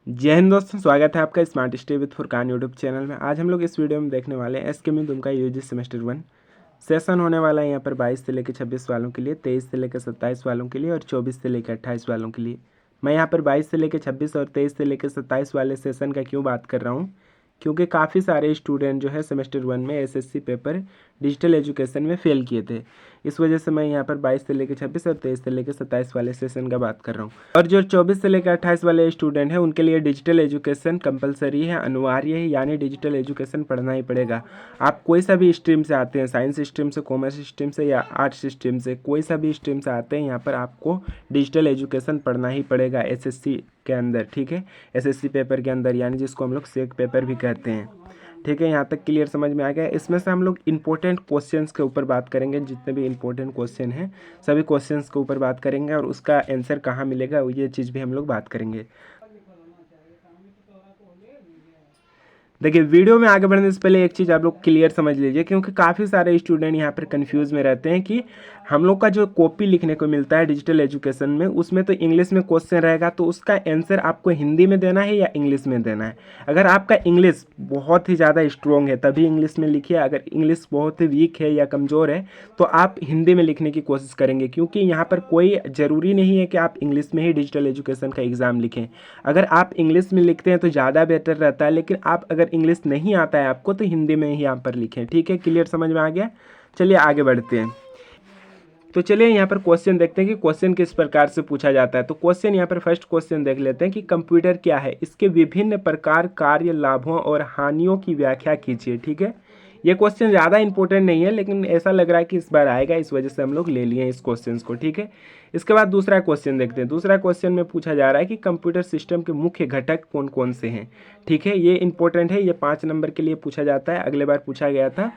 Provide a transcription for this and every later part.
जय हिंद दोस्तों, स्वागत है आपका smart stay with Furqan YouTube channel में। आज हम लोग इस वीडियो में देखने वाले हैं SK Dumka UG semester 1 session होने वाला है यहाँ पर 22 से लेकर 26 वालों के लिए, 23 से लेकर 27 वालों के लिए और 24 से लेकर 28 वालों के लिए। मैं यहाँ पर 22 से लेकर 26 और 23 से लेकर 27 वाले सेशन का क्यों बात कर रहा हूँ, क्योंकि काफ़ी सारे स्टूडेंट जो है सेमेस्टर 1 में एसएससी पेपर डिजिटल एजुकेशन में फ़ेल किए थे। इस वजह से मैं यहाँ पर 22 से लेकर 26 और 23 से लेकर 27 वाले सेशन का बात कर रहा हूँ। और जो 24 से लेकर 28 वाले स्टूडेंट हैं उनके लिए डिजिटल एजुकेशन कंपलसरी है, अनिवार्य है, यानी डिजिटल एजुकेशन पढ़ना ही पड़ेगा। आप कोई सा भी स्ट्रीम से आते हैं, साइंस स्ट्रीम से, कॉमर्स स्ट्रीम से या आर्ट्स स्ट्रीम से, कोई सा भी स्ट्रीम से आते हैं, यहाँ पर आपको डिजिटल एजुकेशन पढ़ना ही पड़ेगा एसएससी के अंदर। ठीक है, एसएससी पेपर के अंदर, यानी जिसको हम लोग सेक पेपर भी कहते हैं। ठीक है, यहाँ तक क्लियर समझ में आ गया। इसमें से हम लोग इंपॉर्टेंट क्वेश्चंस के ऊपर बात करेंगे, जितने भी इंपॉर्टेंट क्वेश्चन हैं सभी क्वेश्चंस के ऊपर बात करेंगे और उसका आंसर कहाँ मिलेगा ये चीज़ भी हम लोग बात करेंगे। देखिए, वीडियो में आगे बढ़ने से पहले एक चीज़ आप लोग क्लियर समझ लीजिए, क्योंकि काफ़ी सारे स्टूडेंट यहाँ पर कंफ्यूज में रहते हैं कि हम लोग का जो कॉपी लिखने को मिलता है डिजिटल एजुकेशन में, उसमें तो इंग्लिश में क्वेश्चन रहेगा, तो उसका आंसर आपको हिंदी में देना है या इंग्लिश में देना है। अगर आपका इंग्लिश बहुत ही ज़्यादा स्ट्रॉन्ग है तभी इंग्लिश में लिखिए, अगर इंग्लिश बहुत ही वीक है या कमज़ोर है तो आप हिंदी में लिखने की कोशिश करेंगे, क्योंकि यहाँ पर कोई ज़रूरी नहीं है कि आप इंग्लिश में ही डिजिटल एजुकेशन का एग्ज़ाम लिखें। अगर आप इंग्लिश में लिखते हैं तो ज़्यादा बेटर रहता है, लेकिन आप अगर इंग्लिश नहीं आता है आपको तो हिंदी में ही यहाँ पर लिखें। ठीक है, क्लियर समझ में आ गया। चलिए आगे बढ़ते हैं। तो चलिए यहाँ पर क्वेश्चन देखते हैं कि क्वेश्चन किस प्रकार से पूछा जाता है। तो क्वेश्चन यहाँ पर फर्स्ट क्वेश्चन देख लेते हैं कि कंप्यूटर क्या है, इसके विभिन्न प्रकार, कार्य, लाभों और हानियों की व्याख्या कीजिए। ठीक है, ये क्वेश्चन ज़्यादा इंपॉर्टेंट नहीं है, लेकिन ऐसा लग रहा है कि इस बार आएगा, इस वजह से हम लोग ले लिए इस क्वेश्चन को। ठीक है, इसके बाद दूसरा क्वेश्चन देखते हैं। दूसरा क्वेश्चन में पूछा जा रहा है कि कंप्यूटर सिस्टम के मुख्य घटक कौन कौन से हैं। ठीक है, ये इंपॉर्टेंट है, ये 5 नंबर के लिए पूछा जाता है, अगले बार पूछा गया था,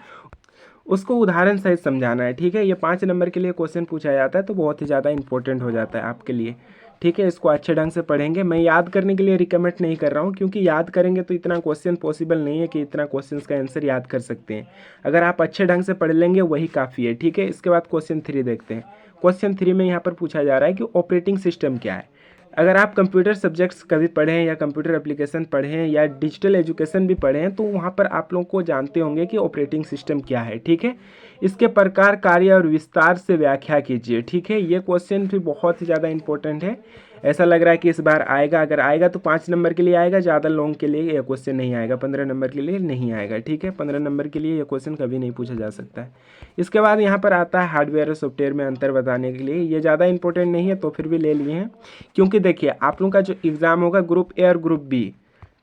उसको उदाहरण सहित समझाना है। ठीक है, ये 5 नंबर के लिए क्वेश्चन पूछा जाता है तो बहुत ही ज़्यादा इंपॉर्टेंट हो जाता है आपके लिए। ठीक है, इसको अच्छे ढंग से पढ़ेंगे। मैं याद करने के लिए रिकमेंड नहीं कर रहा हूँ, क्योंकि याद करेंगे तो इतना क्वेश्चन पॉसिबल नहीं है कि इतना क्वेश्चन का आंसर याद कर सकते हैं। अगर आप अच्छे ढंग से पढ़ लेंगे वही काफ़ी है। ठीक है, इसके बाद क्वेश्चन 3 देखते हैं। क्वेश्चन 3 में यहाँ पर पूछा जा रहा है कि ऑपरेटिंग सिस्टम क्या है। अगर आप कंप्यूटर सब्जेक्ट्स कभी पढ़े हैं या कंप्यूटर एप्लीकेशन पढ़े हैं या डिजिटल एजुकेशन भी पढ़े हैं तो वहाँ पर आप लोगों को जानते होंगे कि ऑपरेटिंग सिस्टम क्या है। ठीक है, इसके प्रकार, कार्य और विस्तार से व्याख्या कीजिए। ठीक है, ये क्वेश्चन भी बहुत ही ज़्यादा इंपॉर्टेंट है। ऐसा लग रहा है कि इस बार आएगा, अगर आएगा तो 5 नंबर के लिए आएगा, ज़्यादा लोगों के लिए ये क्वेश्चन नहीं आएगा, 15 नंबर के लिए नहीं आएगा। ठीक है, 15 नंबर के लिए ये क्वेश्चन कभी नहीं पूछा जा सकता है। इसके बाद यहाँ पर आता है हार्डवेयर और सॉफ्टवेयर में अंतर बताने के लिए। ये ज़्यादा इंपॉर्टेंट नहीं है तो फिर भी ले लिए हैं, क्योंकि देखिए आप लोगों का जो एग्ज़ाम होगा ग्रुप ए और ग्रुप बी,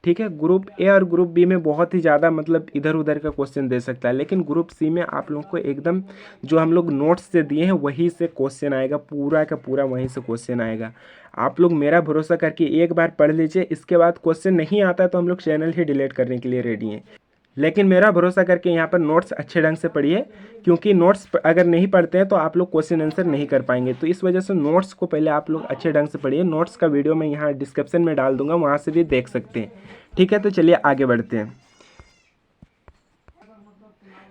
ठीक है, ग्रुप ए और ग्रुप बी में बहुत ही ज़्यादा मतलब इधर उधर का क्वेश्चन दे सकता है, लेकिन ग्रुप सी में आप लोगों को एकदम जो हम लोग नोट्स से दिए हैं वहीं से क्वेश्चन आएगा, पूरा का पूरा वहीं से क्वेश्चन आएगा। आप लोग मेरा भरोसा करके एक बार पढ़ लीजिए, इसके बाद क्वेश्चन नहीं आता है तो हम लोग चैनल ही डिलीट करने के लिए रेडी हैं। लेकिन मेरा भरोसा करके यहाँ पर नोट्स अच्छे ढंग से पढ़िए, क्योंकि नोट्स अगर नहीं पढ़ते हैं तो आप लोग क्वेश्चन आंसर नहीं कर पाएंगे। तो इस वजह से नोट्स को पहले आप लोग अच्छे ढंग से पढ़िए। नोट्स का वीडियो मैं यहाँ डिस्क्रिप्शन में डाल दूंगा, वहाँ से भी देख सकते हैं। ठीक है, तो चलिए आगे बढ़ते हैं।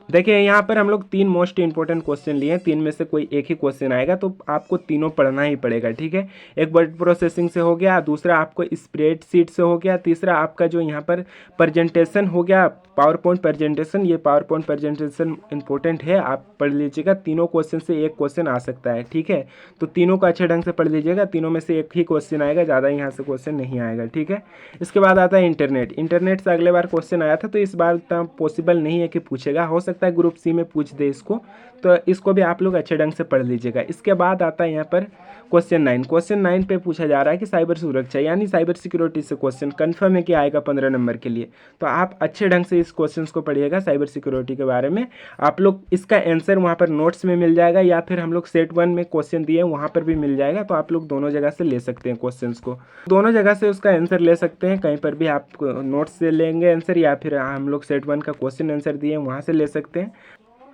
देखिए यहाँ पर हम लोग 3 मोस्ट इंपॉर्टेंट क्वेश्चन लिए हैं, 3 में से कोई एक ही क्वेश्चन आएगा तो आपको तीनों पढ़ना ही पड़ेगा। ठीक है, एक वर्ड प्रोसेसिंग से हो गया, दूसरा आपको स्प्रेडशीट से हो गया, तीसरा आपका जो यहाँ पर प्रेजेंटेशन हो गया, पावर पॉइंट प्रेजेंटेशन। ये पावर पॉइंट प्रेजेंटेशन इंपॉर्टेंट है, आप पढ़ लीजिएगा। तीनों क्वेश्चन से एक क्वेश्चन आ सकता है। ठीक है, तो तीनों को अच्छे ढंग से पढ़ लीजिएगा, तीनों में से एक ही क्वेश्चन आएगा, ज़्यादा यहाँ से क्वेश्चन नहीं आएगा। ठीक है, इसके बाद आता है इंटरनेट। इंटरनेट से अगले बार क्वेश्चन आया था तो इस बार इतना पॉसिबल नहीं है कि पूछेगा, हो सकता है ग्रुप सी में पूछ दे इसको, तो इसको भी आप लोग अच्छे ढंग से पढ़ लीजिएगा। इसके बाद आता है यहाँ पर क्वेश्चन 9। क्वेश्चन 9 पे पूछा जा रहा है कि साइबर सुरक्षा यानी साइबर सिक्योरिटी से क्वेश्चन कन्फर्म है कि आएगा 15 नंबर के लिए। तो आप अच्छे ढंग से इस क्वेश्चन को पढ़िएगा साइबर सिक्योरिटी के बारे में। आप लोग इसका आंसर वहाँ पर नोट्स में मिल जाएगा, या फिर हम लोग सेट 1 में क्वेश्चन दिए वहाँ पर भी मिल जाएगा। तो आप लोग दोनों जगह से ले सकते हैं क्वेश्चन को, दोनों जगह से उसका आंसर ले सकते हैं। कहीं पर भी आप नोट्स से लेंगे आंसर, या फिर हम लोग सेट 1 का क्वेश्चन आंसर दिए वहाँ से ले सकते हैं।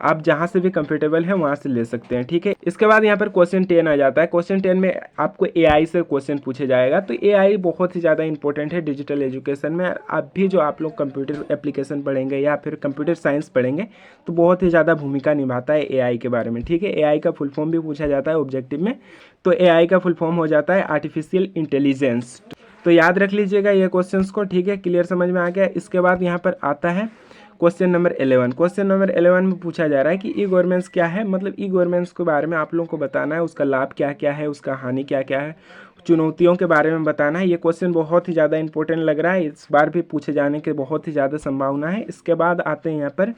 आप जहाँ से भी कंफर्टेबल है वहाँ से ले सकते हैं। ठीक है, इसके बाद यहाँ पर क्वेश्चन 10 आ जाता है। क्वेश्चन 10 में आपको एआई से क्वेश्चन पूछे जाएगा। तो एआई बहुत ही ज़्यादा इंपॉर्टेंट है डिजिटल एजुकेशन में। अब भी जो आप लोग कंप्यूटर एप्लीकेशन पढ़ेंगे या फिर कंप्यूटर साइंस पढ़ेंगे तो बहुत ही ज़्यादा भूमिका निभाता है एआई के बारे में। ठीक है, एआई का फुल फॉर्म भी पूछा जाता है ऑब्जेक्टिव में। तो एआई का फुल फॉर्म हो जाता है आर्टिफिशियल इंटेलिजेंस। तो याद रख लीजिएगा ये क्वेश्चंस को, ठीक है, क्लियर समझ में आ गया। इसके बाद यहाँ पर आता है क्वेश्चन नंबर 11। क्वेश्चन नंबर 11 में पूछा जा रहा है कि ई गवर्नेंस क्या है, मतलब ई गवर्नेंस के बारे में आप लोगों को बताना है, उसका लाभ क्या क्या है, उसका हानि क्या क्या है, चुनौतियों के बारे में बताना है। ये क्वेश्चन बहुत ही ज़्यादा इंपॉर्टेंट लग रहा है, इस बार भी पूछे जाने की बहुत ही ज़्यादा संभावना है। इसके बाद आते हैं यहाँ पर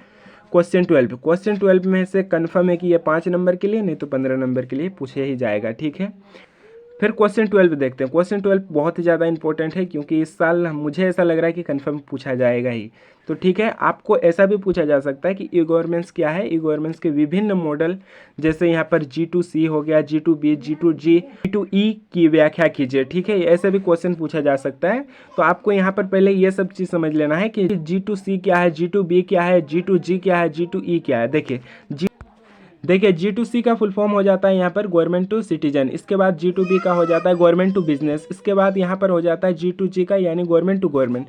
क्वेश्चन 12। क्वेश्चन 12 में से कन्फर्म है कि ये 5 नंबर के लिए, नहीं तो 15 नंबर के लिए पूछे ही जाएगा, ठीक है। फिर क्वेश्चन 12 देखते हैं। क्वेश्चन 12 बहुत ही ज़्यादा इंपॉर्टेंट है, क्योंकि इस साल मुझे ऐसा लग रहा है कि कन्फर्म पूछा जाएगा ही। तो ठीक है, आपको ऐसा भी पूछा जा सकता है कि ई गवर्नेंस क्या है, ई गवर्नेंस के विभिन्न मॉडल, जैसे यहाँ पर G2C हो गया, G2B, G2G, G2E की व्याख्या कीजिए, ठीक है, ऐसे भी क्वेश्चन पूछा जा सकता है। तो आपको यहाँ पर पहले ये सब चीज़ समझ लेना है कि G2C क्या है, G2B क्या है, G2G क्या है, G2E क्या है। देखिए G2C का फुल फॉर्म हो जाता है यहाँ पर गवर्नमेंट टू सिटीजन, इसके बाद G2B का हो जाता है गवर्नमेंट टू बिजनेस, इसके बाद यहाँ पर हो जाता है G2G का यानी गवर्नमेंट टू गवर्नमेंट,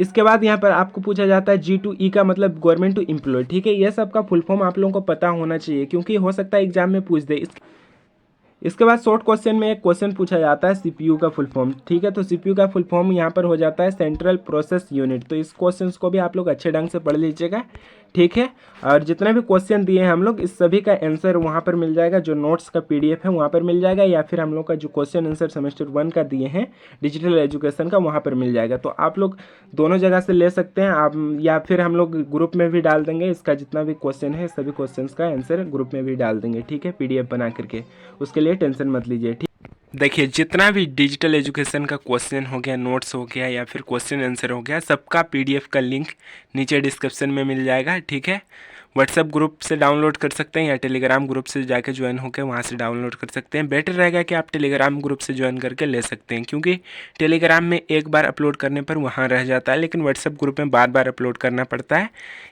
इसके बाद यहाँ पर आपको पूछा जाता है G2E का मतलब गवर्नमेंट टू एम्प्लॉय, ठीक है। ये सब का फुल फॉर्म आप लोगों को पता होना चाहिए, क्योंकि हो सकता है एग्जाम में पूछ दे। इसके बाद शॉर्ट क्वेश्चन में एक क्वेश्चन पूछा जाता है CPU का फुल फॉर्म, ठीक है। तो CPU का फुल फॉर्म यहाँ पर हो जाता है सेंट्रल प्रोसेस यूनिट। तो इस क्वेश्चन को भी आप लोग अच्छे ढंग से पढ़ लीजिएगा, ठीक है। और जितने भी क्वेश्चन दिए हैं हम लोग, इस सभी का आंसर वहाँ पर मिल जाएगा, जो नोट्स का PDF है वहाँ पर मिल जाएगा, या फिर हम लोग का जो क्वेश्चन आंसर सेमेस्टर 1 का दिए हैं डिजिटल एजुकेशन का, वहाँ पर मिल जाएगा। तो आप लोग दोनों जगह से ले सकते हैं आप, या फिर हम लोग ग्रुप में भी डाल देंगे, इसका जितना भी क्वेश्चन है सभी क्वेश्चन का आंसर ग्रुप में भी डाल देंगे, ठीक है, PDF बना करके। उसके लिए टेंशन मत लीजिए, ठीक। देखिए जितना भी डिजिटल एजुकेशन का क्वेश्चन हो गया, नोट्स हो गया, या फिर क्वेश्चन आंसर हो गया, सबका PDF का लिंक नीचे डिस्क्रिप्शन में मिल जाएगा, ठीक है। व्हाट्सएप ग्रुप से डाउनलोड कर सकते हैं, या टेलीग्राम ग्रुप से जाके ज्वाइन होकर वहाँ से डाउनलोड कर सकते हैं। बेटर रहेगा कि आप टेलीग्राम ग्रुप से ज्वाइन करके ले सकते हैं, क्योंकि टेलीग्राम में एक बार अपलोड करने पर वहाँ रह जाता है, लेकिन व्हाट्सएप ग्रुप में बार बार अपलोड करना पड़ता है।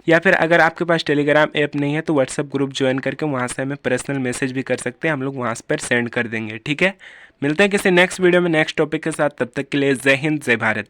या फिर अगर आपके पास टेलीग्राम ऐप नहीं है तो व्हाट्सएप ग्रुप ज्वाइन करके वहाँ से हमें पर्सनल मैसेज भी कर सकते हैं, हम लोग वहाँ पर सेंड कर देंगे, ठीक है। मिलते हैं किसी नेक्स्ट वीडियो में नेक्स्ट टॉपिक के साथ, तब तक के लिए जय हिंद जय भारत।